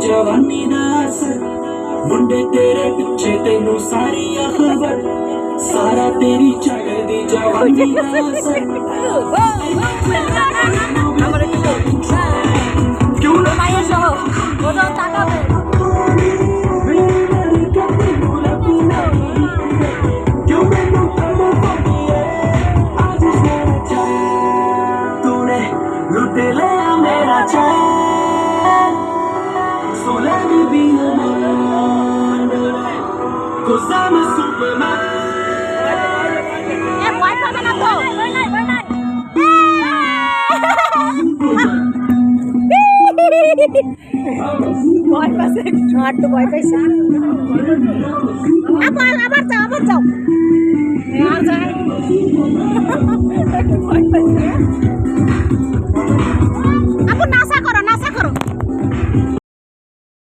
जवानी दा असर मुंडे तेरे पिछे तेनू सारी खबर सारा तेरी चढ़दी जवानी दा असर क्यों ना মায়ের সহ ওটাও তাকাবে लुट लिया मेरा चैन so let me be your man 'cause I'm a superman এ ভয় পাবে না তো ভয় নাই ভয় পাইছে আর তো ভয় পাইছে আবার যাও